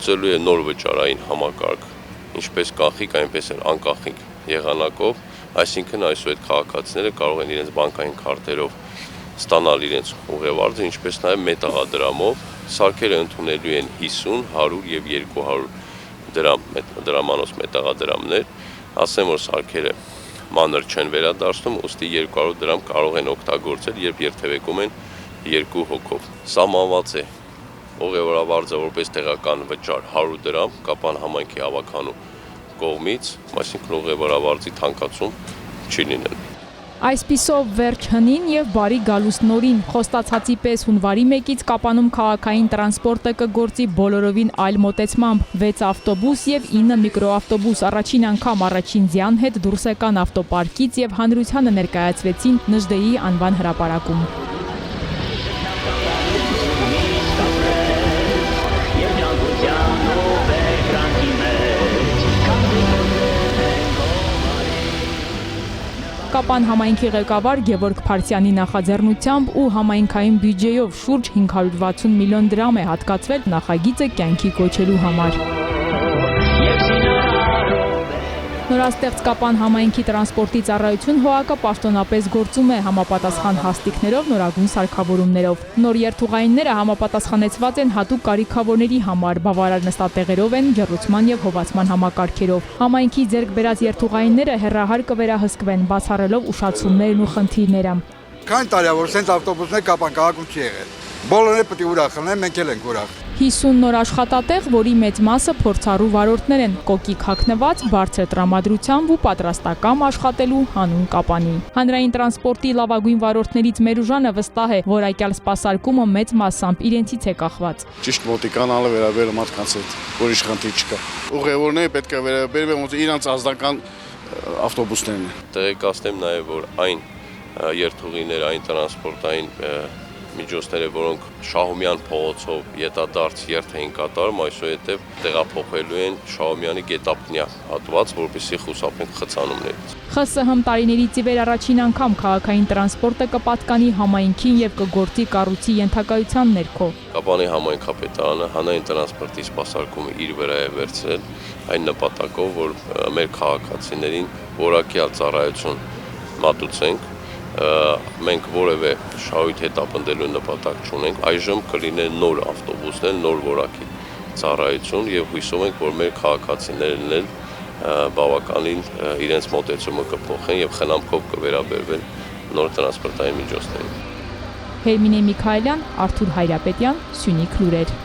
Գործելու է նոր վճարային համակարգ, ինչպես կանխիկ, այնպես էլ անկախիկ եղանակով, այսինքն այսօր այդ քաղաքացիները կարող են իրենց բանկային քարտերով ստանալ իրենց ուղևորձը, ինչպես նաև մետաղադրամով, սարքերը ընդունելու են 50, 100 եւ 200 դրամանոց մետաղադրամներ, ասեմ որ սարքերը մանր չեն վերադարձնում, ուստի 200 դրամ կարող են օգտագործել, երբ երթևեկում են 2 հոգով։ Սահմանված է ուղևորավարձը որպես տեղական վճար 100 դրամ Կապան համայնքի հավաքանու կողմից, այսինքն ուղևորավարձի թանկացում չի լինել։ Այսպիսով վերջ հնին եւ բարի գալուստ նորին խոստացածի պես հունվարի 1-ից Կապանում քաղաքային տրանսպորտը կգործի բոլորովին այլ մոտեցմամբ 6 ավտոբուս եւ 9 միկրոավտոբուս առաջին անգամ առաջին ձյան հետ դուրս եկան ավտոպարկից եւ հանրությանը ներկայացվեցին Նժդեի անվան հրապարակում։ Կապան համայնքի ղեկավար Գևորգ Փարսյանի նախաձեռնությամբ ու համայնքային բյուջեով շուրջ 560 միլիոն դրամ է հատկացվել նախագիծը կյանքի կոչելու համար։ Նորաստեղծ Կապան համայնքի տրանսպորտի ծառայություն ՀՕԱԿ-ը պաշտոնապես գործում է համապատասխան հաստիքներով, նորագույն սարքավորումներով։ Նոր երթուղայինները համապատասխանեցված են հատուկ կարիքավորների համար, բավարար նստատեղերով են, ջեռուցման եւ հովացման համակարգերով։ Համայնքի ձեռք բերած երթուղայինները հեռահար կվերահսկվեն, բացառելով ուշացումներն ու խնդիրները։ Քանի տարի է որ սենց ավտոբուսներ Կապան քաղաքում չի եղել։ Բոլորը պետք է ուրախ լինեն, մենք էլ ենք ուրախ։ 50 նոր աշխատատեղ, որի մեծ մասը փորձառու վարորդներ են, կոկիկ հագնված, բարձր տրամադրությամբ ու պատրաստակամ աշխատելու հանուն Կապանի։ Հանրային տրանսպորտի լավագույն վարորդներից Մերուժանը վստահ է, որ այդյալ սպասարկումը մեծ մասամբ իրենցից է կախված։ Ճիշտ մոտիկանալը վերաբերում մարդկանց հետ, որի խնդիր չկա։ Ուղևորները պետք է վերաբերվեն ոնց իրանց ազնական ավտոբուսներն են։ Տեղեկացնեմ նաև, որ այն երթուղիները, այն տրանսպորտային միջոցները, որոնք Շահումյան փողոցով յետադարձ երթ էին կատարում, այսուհետև տեղափոխելու են Շահումյանի Գետափնյա հատված, որպեսզի խուսափենք խցանումներից։ ԽՍՀՄ տարիներից ի վեր առաջին անգամ քաղաքային տրանսպորտը կպատկանի համայնքին եւ կգործի կառույցի ենթակայության ներքո։ Կապանի համայնքապետարանը հանրային տրանսպորտի սպասարկումը իր վրա է վերցրել այն նպատակով, որ մեր քաղաքացիներին որակյալ ծառայություն մատուցենք։ Մենք որևէ շահույթ հետապնդելու նպատակ չունենք, այժմ կլինեն նոր ավտոբուսներ, նոր որակի ծառայություն եւ հույսով ենք, որ մեր քաղաքացիներն էլ բավականին իրենց մոտեցումը կփոխեն եւ խնամքով կվերաբերվեն նոր տրանսպորտային միջոցներին։ Հերմինե Միքայելյան, Արթուր Հայրապետյան, Սյունիք լուրեր։